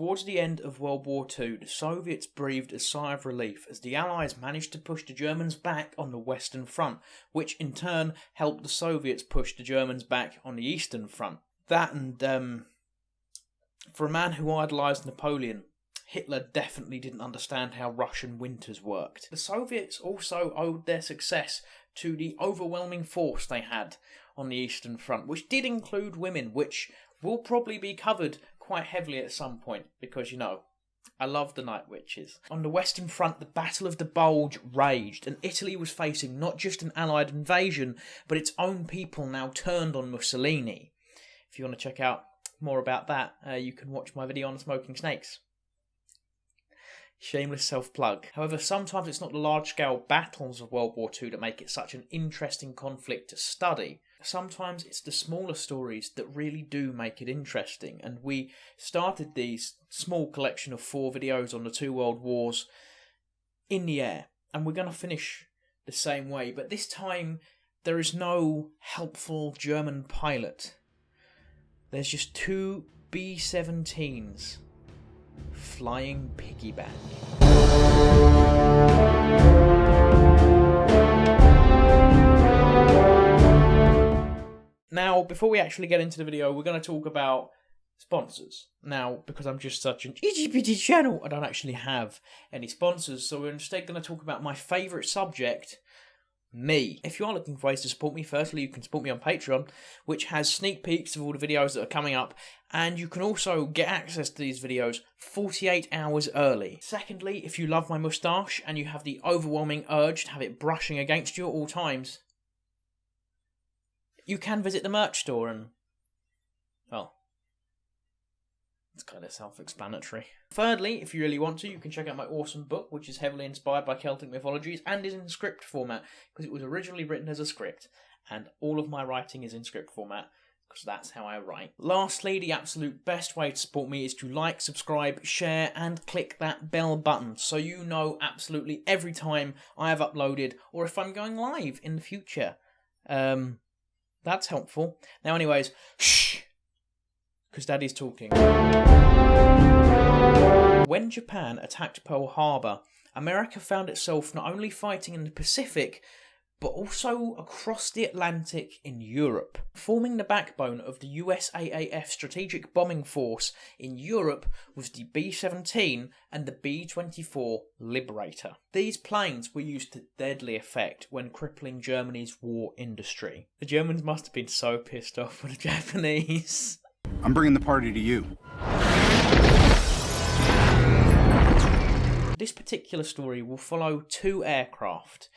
Towards the end of World War II, the Soviets breathed a sigh of relief as the Allies managed to push the Germans back on the Western Front, which in turn helped the Soviets push the Germans back on the Eastern Front. That and, for a man who idolised Napoleon, Hitler definitely didn't understand how Russian winters worked. The Soviets also owed their success to the overwhelming force they had on the Eastern Front, which did include women, which will probably be covered quite heavily at some point, because, you know, I love the Night Witches. On the Western Front, the Battle of the Bulge raged, and Italy was facing not just an Allied invasion, but its own people now turned on Mussolini. If you want to check out more about that, you can watch my video on smoking snakes. Shameless self-plug. However, sometimes it's not the large-scale battles of World War II that make it such an interesting conflict to study. Sometimes it's the smaller stories that really do make it interesting, and we started these small collection of 4 videos on the 2 world wars in the air, and we're going to finish the same way, but this time there is no helpful German pilot. There's just 2 B-17s flying piggyback. Now, before we actually get into the video, we're going to talk about sponsors. Now, because I'm just such an itty-bitty channel, I don't actually have any sponsors, so we're instead going to talk about my favourite subject, me. If you are looking for ways to support me, firstly, you can support me on Patreon, which has sneak peeks of all the videos that are coming up, and you can also get access to these videos 48 hours early. Secondly, if you love my moustache and you have the overwhelming urge to have it brushing against you at all times, you can visit the merch store and, well, it's kind of self-explanatory. Thirdly, if you really want to, you can check out my awesome book, which is heavily inspired by Celtic mythologies and is in script format, because it was originally written as a script, and all of my writing is in script format, because that's how I write. Lastly, the absolute best way to support me is to like, subscribe, share, and click that bell button, so you know absolutely every time I have uploaded, or if I'm going live in the future. That's helpful. Now anyways, shh! Because Daddy's talking. When Japan attacked Pearl Harbor, America found itself not only fighting in the Pacific, but also across the Atlantic in Europe. Forming the backbone of the USAAF Strategic Bombing Force in Europe was the B-17 and the B-24 Liberator. These planes were used to deadly effect when crippling Germany's war industry. The Germans must have been so pissed off with the Japanese. I'm bringing the party to you. This particular story will follow 2 aircraft,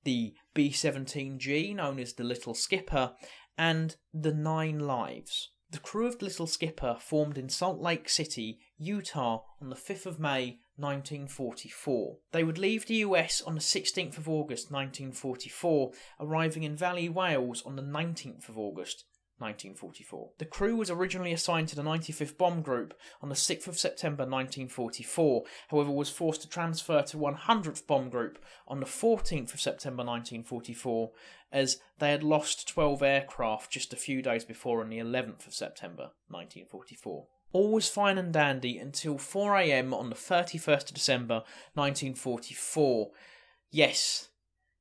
the B-17G, known as the Little Skipper, and the 9 Lives. The crew of the Little Skipper formed in Salt Lake City, Utah on the 5th of May 1944. They would leave the US on the 16th of August 1944, arriving in Valley, Wales on the 19th of August 1944. The crew was originally assigned to the 95th Bomb Group on the 6th of September 1944, however was forced to transfer to 100th Bomb Group on the 14th of September 1944, as they had lost 12 aircraft just a few days before on the 11th of September 1944. All was fine and dandy until 4 AM on the 31st of December 1944. Yes,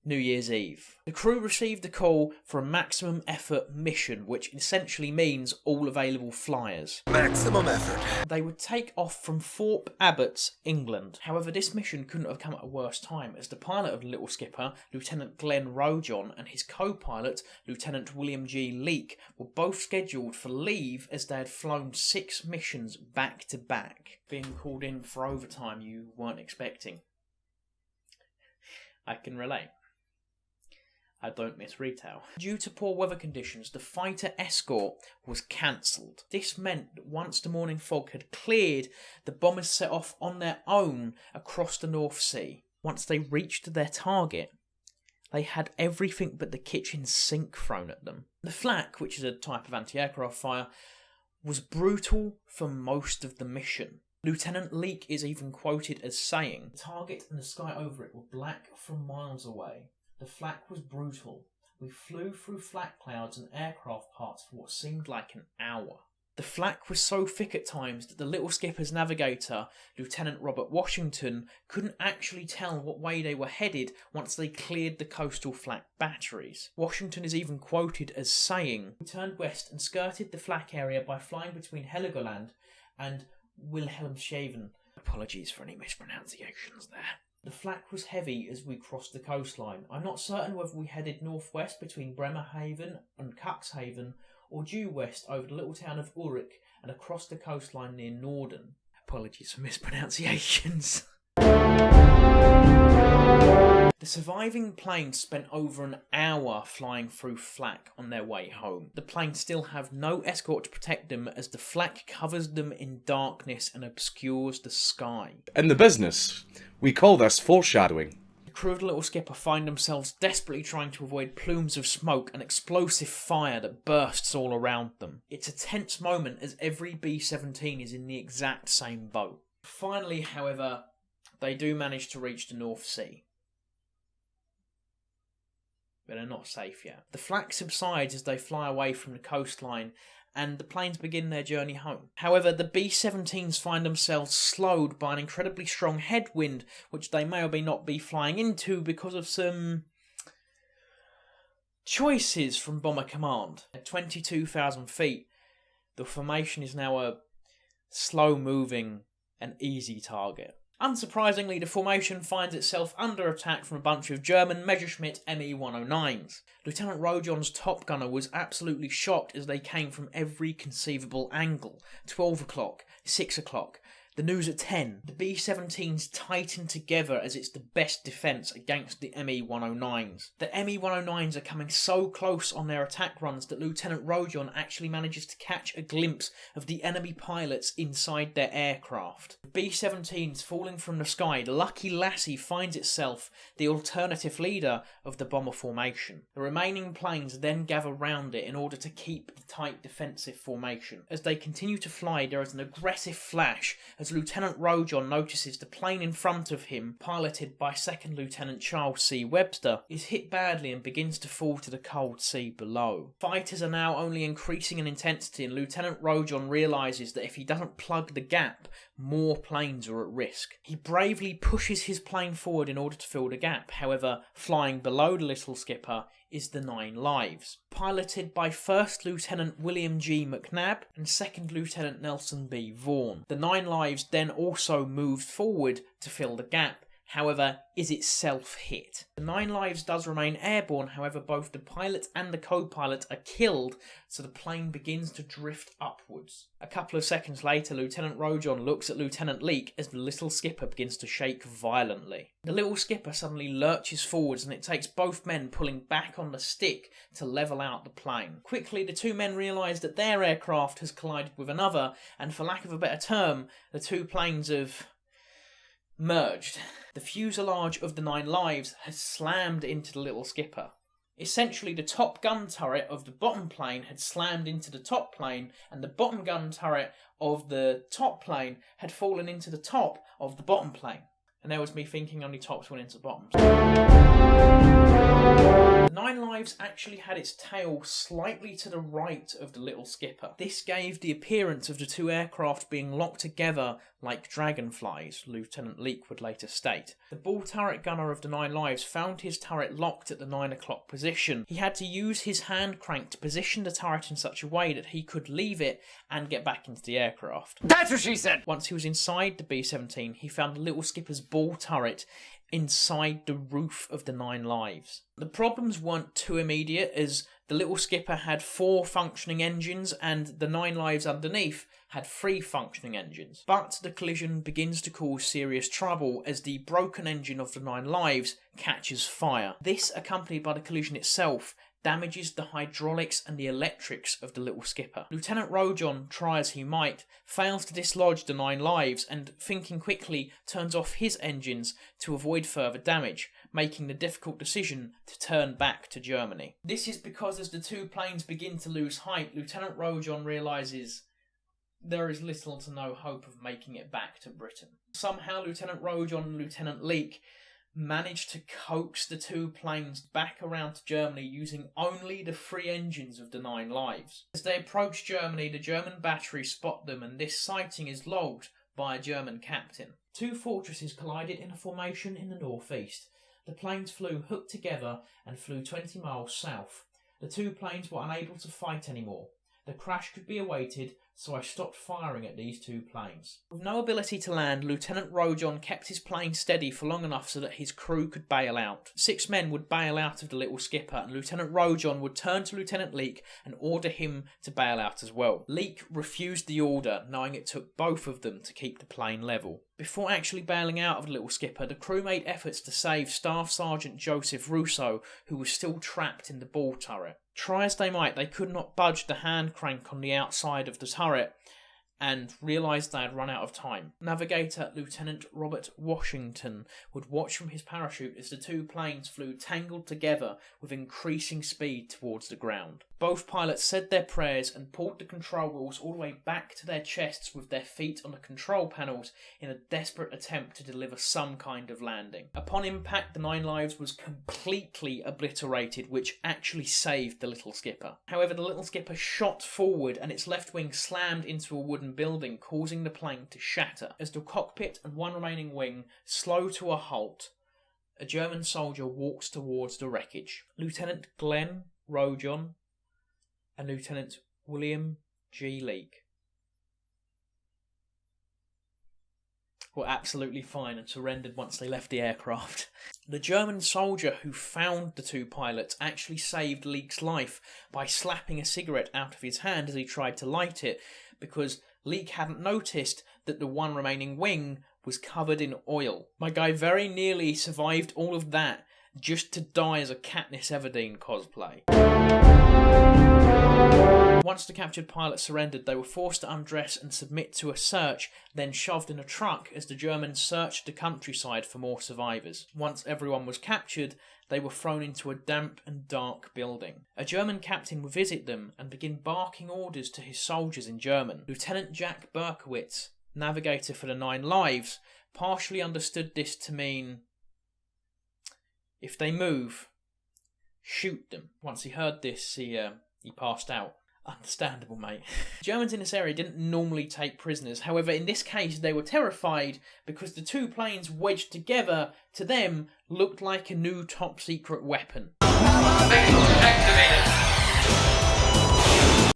New Year's Eve. The crew received a call for a maximum effort mission, which essentially means all available flyers. Maximum effort. They would take off from Thorpe Abbotts, England. However, this mission couldn't have come at a worse time, as the pilot of the Little Skipper, Lieutenant Glenn Rojohn, and his co-pilot, Lieutenant William G. Leek, were both scheduled for leave as they had flown 6 missions back to back, being called in for overtime you weren't expecting. I can relate. I don't miss retail. Due to poor weather conditions, the fighter escort was cancelled. This meant that once the morning fog had cleared, the bombers set off on their own across the North Sea. Once they reached their target, they had everything but the kitchen sink thrown at them. The flak, which is a type of anti-aircraft fire, was brutal for most of the mission. Lieutenant Leek is even quoted as saying, "The target and the sky over it were black from miles away. The flak was brutal. We flew through flak clouds and aircraft parts for what seemed like an hour." The The flak was so thick at times that the little skipper's navigator, Lieutenant Robert Washington, couldn't actually tell what way they were headed once they cleared the coastal flak batteries. Washington is even quoted as saying, "We turned west and skirted the flak area by flying between Heligoland and Wilhelmshaven." Apologies for any mispronunciations there. The flak was heavy as we crossed the coastline. I'm not certain whether we headed northwest between Bremerhaven and Cuxhaven, or due west over the little town of Ulrich and across the coastline near Norden. Apologies for mispronunciations. The surviving planes spent over an hour flying through flak on their way home. The planes still have no escort to protect them as the flak covers them in darkness and obscures the sky. In the business, we call this foreshadowing. The crew of the little skipper find themselves desperately trying to avoid plumes of smoke and explosive fire that bursts all around them. It's a tense moment as every B-17 is in the exact same boat. Finally, however, they do manage to reach the North Sea. But they're not safe yet. The flak subsides as they fly away from the coastline and the planes begin their journey home. However, the B-17s find themselves slowed by an incredibly strong headwind, which they may or may not be flying into because of some choices from Bomber Command. At 22,000 feet, the formation is now a slow-moving and easy target. Unsurprisingly, the formation finds itself under attack from a bunch of German Messerschmitt Me-109s. Lieutenant Rojohn's top gunner was absolutely shocked as they came from every conceivable angle. 12 o'clock, 6 o'clock, the news at 10. The B-17s tighten together as it's the best defence against the Me-109s. The Me-109s are coming so close on their attack runs that Lieutenant Rojohn actually manages to catch a glimpse of the enemy pilots inside their aircraft. The B-17s falling from the sky, the Lucky Lassie finds itself the alternative leader of the bomber formation. The remaining planes then gather round it in order to keep the tight defensive formation. As they continue to fly, there is an aggressive flash as Lieutenant Rojohn notices the plane in front of him, piloted by Second Lieutenant Charles C. Webster, is hit badly and begins to fall to the cold sea below. Fighters are now only increasing in intensity and Lieutenant Rojohn realises that if he doesn't plug the gap, more planes are at risk. He bravely pushes his plane forward in order to fill the gap. However, flying below the little skipper is the 9 Lives, piloted by First Lieutenant William G. McNabb and Second Lieutenant Nelson B. Vaughan. The 9 Lives then also moved forward to fill the gap, however, is itself hit. The 9 Lives does remain airborne, however both the pilot and the co-pilot are killed, so the plane begins to drift upwards. A couple of seconds later, Lieutenant Rojohn looks at Lieutenant Leek as the little skipper begins to shake violently. The little skipper suddenly lurches forwards and it takes both men pulling back on the stick to level out the plane. Quickly, the two men realise that their aircraft has collided with another, and for lack of a better term, the two planes have merged. The fuselage of the 9 Lives has slammed into the little skipper. Essentially, the top gun turret of the bottom plane had slammed into the top plane, and the bottom gun turret of the top plane had fallen into the top of the bottom plane. And there was me thinking only tops went into bottoms. The 9 Lives actually had its tail slightly to the right of the little skipper. This gave the appearance of the two aircraft being locked together like dragonflies, Lieutenant Leek would later state. The ball turret gunner of the 9 Lives found his turret locked at the 9 o'clock position. He had to use his hand crank to position the turret in such a way that he could leave it and get back into the aircraft. That's what she said! Once he was inside the B-17, he found the little skipper's ball turret inside the roof of the 9 Lives. The problems weren't too immediate, as the little skipper had 4 functioning engines and the 9 Lives underneath had 3 functioning engines. But the collision begins to cause serious trouble as the broken engine of the 9 Lives catches fire. This, accompanied by the collision itself, damages the hydraulics and the electrics of the little skipper. Lieutenant Rojohn, try as he might, fails to dislodge the 9 Lives and, thinking quickly, turns off his engines to avoid further damage, making the difficult decision to turn back to Germany. This is because as the two planes begin to lose height, Lieutenant Rojohn realises there is little to no hope of making it back to Britain. Somehow Lieutenant Rojohn and Lieutenant Leek managed to coax the two planes back around to Germany using only the 3 engines of the 9 Lives. As they approach Germany, the German batteries spot them, and this sighting is logged by a German captain. 2 fortresses collided in a formation in the northeast. The planes flew hooked together and flew 20 miles south. The 2 planes were unable to fight anymore. The crash could be awaited, so I stopped firing at these 2 planes. With no ability to land, Lieutenant Rojohn kept his plane steady for long enough so that his crew could bail out. 6 men would bail out of the Little Skipper, and Lieutenant Rojohn would turn to Lieutenant Leek and order him to bail out as well. Leek refused the order, knowing it took both of them to keep the plane level. Before actually bailing out of the Little Skipper, the crew made efforts to save Staff Sergeant Joseph Rousseau, who was still trapped in the ball turret. Try as they might, they could not budge the hand crank on the outside of the turret and realised they had run out of time. Navigator Lieutenant Robert Washington would watch from his parachute as the 2 planes flew tangled together with increasing speed towards the ground. Both pilots said their prayers and pulled the control wheels all the way back to their chests with their feet on the control panels in a desperate attempt to deliver some kind of landing. Upon impact, the 9 Lives was completely obliterated, which actually saved the Little Skipper. However, the Little Skipper shot forward and its left wing slammed into a wooden building, causing the plane to shatter. As the cockpit and one remaining wing slow to a halt, a German soldier walks towards the wreckage. Lieutenant Glenn Rojohn and Lieutenant William G. Leek were absolutely fine and surrendered once they left the aircraft. The German soldier who found the 2 pilots actually saved Leek's life by slapping a cigarette out of his hand as he tried to light it, because Leek hadn't noticed that the one remaining wing was covered in oil. My guy very nearly survived all of that just to die as a Katniss Everdeen cosplay. Once the captured pilots surrendered, they were forced to undress and submit to a search, then shoved in a truck as the Germans searched the countryside for more survivors. Once everyone was captured, they were thrown into a damp and dark building. A German captain would visit them and begin barking orders to his soldiers in German. Lieutenant Jack Berkowitz, navigator for the 9 Lives, partially understood this to mean, if they move, shoot them. Once he heard this, he passed out. Understandable, mate. Germans in this area didn't normally take prisoners. However, in this case, they were terrified because the 2 planes wedged together, to them, looked like a new top-secret weapon.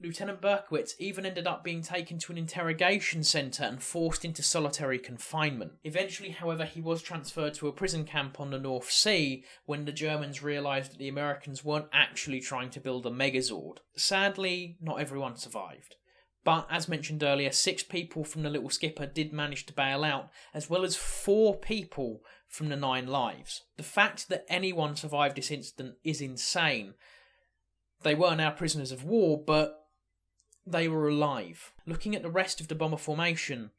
Lieutenant Berkowitz even ended up being taken to an interrogation centre and forced into solitary confinement. Eventually, however, he was transferred to a prison camp on the North Sea when the Germans realised that the Americans weren't actually trying to build a Megazord. Sadly, not everyone survived. But, as mentioned earlier, 6 people from the Little Skipper did manage to bail out, as well as 4 people from the 9 Lives. The fact that anyone survived this incident is insane. They were now prisoners of war, but they were alive. Looking at the rest of the bomber formation,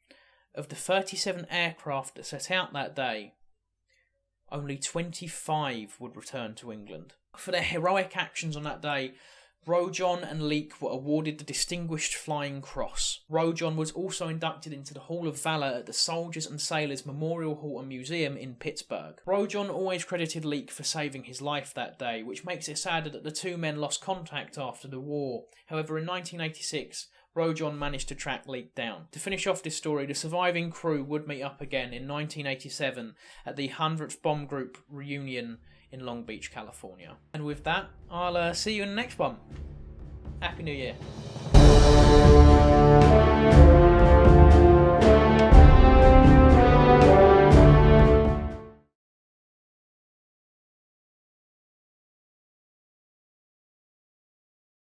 of the 37 aircraft that set out that day, only 25 would return to England. For their heroic actions on that day, Rojohn and Leek were awarded the Distinguished Flying Cross. Rojohn was also inducted into the Hall of Valour at the Soldiers and Sailors Memorial Hall and Museum in Pittsburgh. Rojohn always credited Leek for saving his life that day, which makes it sadder that the 2 men lost contact after the war. However, in 1986, Rojohn managed to track Leek down. To finish off this story, the surviving crew would meet up again in 1987 at the 100th Bomb Group reunion in Long Beach, California. And with that, I'll see you in the next one. Happy New Year.